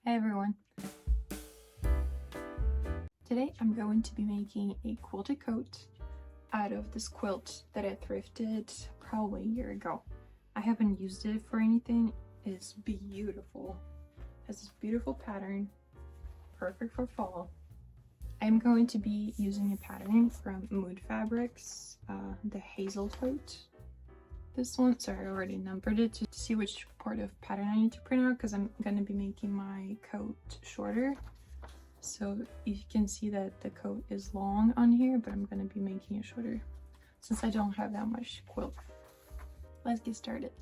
Hey everyone! Today I'm going to be making a quilted coat out of this quilt that I thrifted probably a year ago. I haven't used it for anything. It's beautiful. It has this beautiful pattern, perfect for fall. I'm going to be using a pattern from Mood Fabrics, the Hazel Coat. This one, sorry, I already numbered it to see which part of pattern I need to print out because I'm going to be making my coat shorter. So you can see that the coat is long on here, but I'm going to be making it shorter since I don't have that much quilt. Let's get started.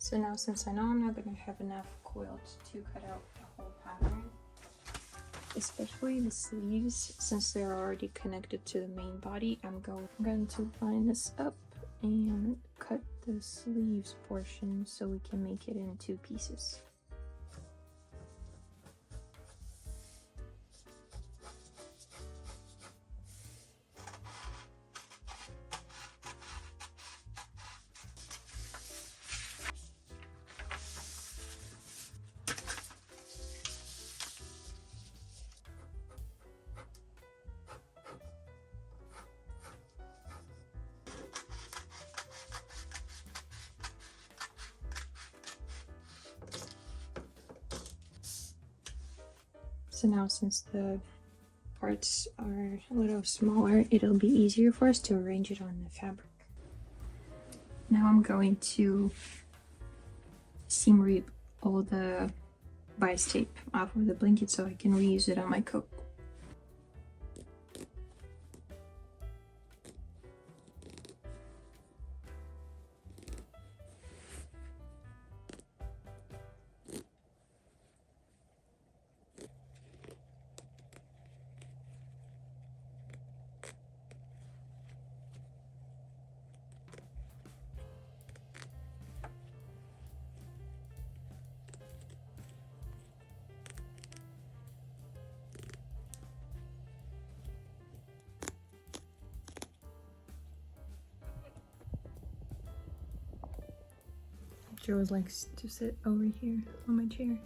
So now, since I know I'm not going to have enough quilt to cut out the whole pattern, especially the sleeves, since they're already connected to the main body, I'm going to line this up and cut the sleeves portion so we can make it in two pieces. So now, since the parts are a little smaller, it'll be easier for us to arrange it on the fabric. Now I'm going to seam rip all the bias tape off of the blanket so I can reuse it on my coat. Joe likes to sit over here on my chair.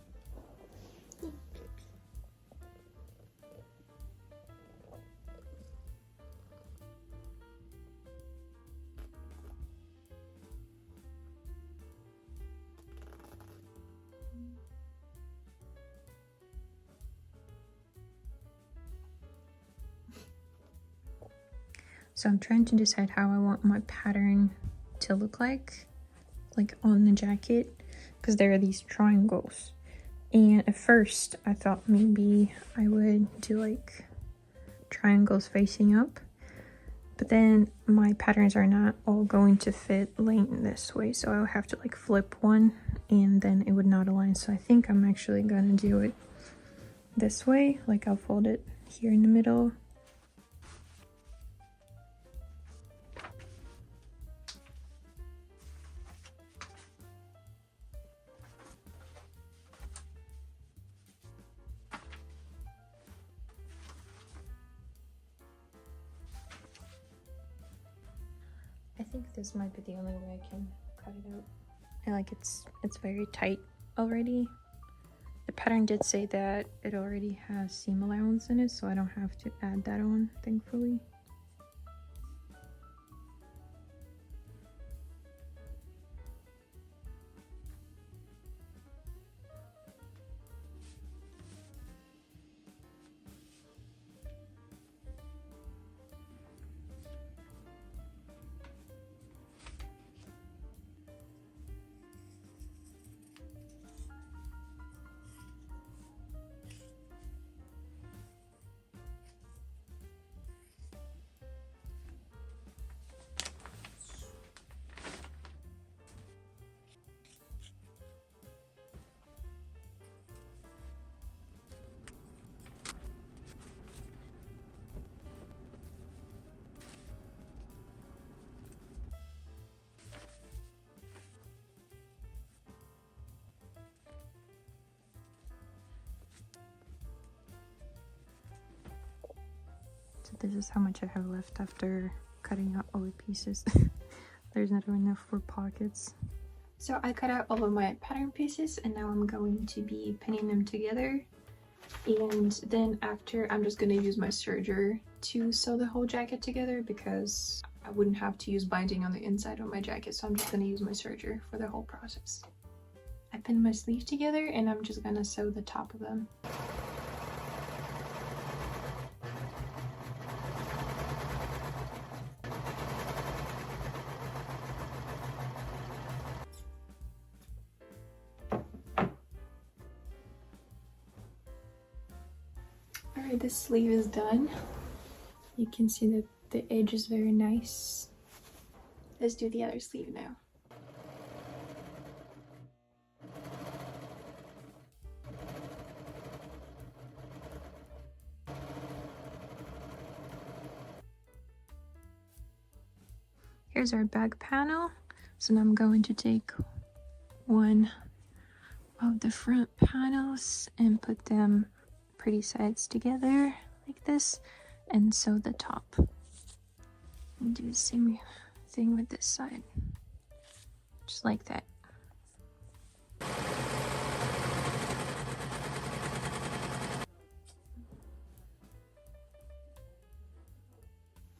So I'm trying to decide how I want my pattern to look like on the jacket, because there are these triangles, and at first I thought maybe I would do like triangles facing up, but then my patterns are not all going to fit laying this way, so I'll have to like flip one and then it would not align. So I think I'm actually gonna do it this way, like I'll fold it here in the middle. I think this might be the only way I can cut it out. I like it's very tight already. The pattern did say that it already has seam allowance in it, so I don't have to add that on, thankfully. So this is how much I have left after cutting out all the pieces. There's not enough for pockets. So I cut out all of my pattern pieces and now I'm going to be pinning them together. And then after, I'm just going to use my serger to sew the whole jacket together because I wouldn't have to use binding on the inside of my jacket. So I'm just going to use my serger for the whole process. I pinned my sleeves together and I'm just going to sew the top of them. Alright, this sleeve is done. You can see that the edge is very nice. Let's do the other sleeve now. Here's our back panel. So now I'm going to take one of the front panels and put them pretty sides together like this and sew the top. And do the same thing with this side, just like that.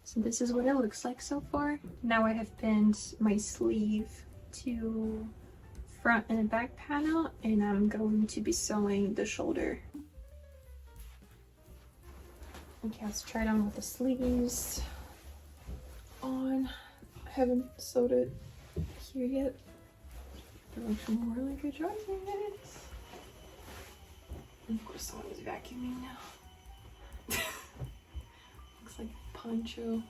So this is what it looks like so far. Now I have pinned my sleeve to front and back panel and I'm going to be sewing the shoulder. Okay, let's try it on with the sleeves on. I haven't sewed it here yet. They're actually more like a job. And of course someone is vacuuming now. Looks like a poncho.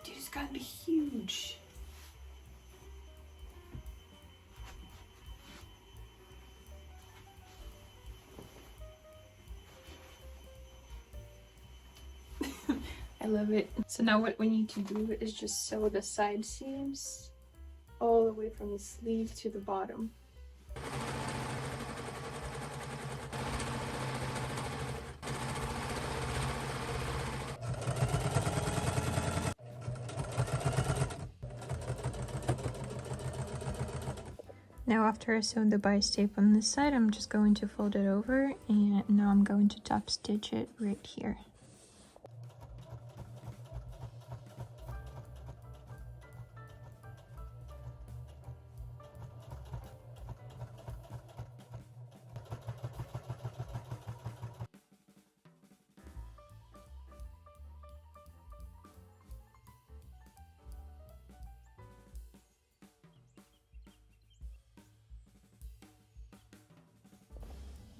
Dude, it's gotta be huge. I love it. So now what we need to do is just sew the side seams all the way from the sleeve to the bottom. Now after I sewed the bias tape on this side, I'm just going to fold it over and now I'm going to top stitch it right here.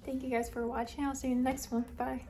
Thank you guys for watching. I'll see you in the next one. Bye.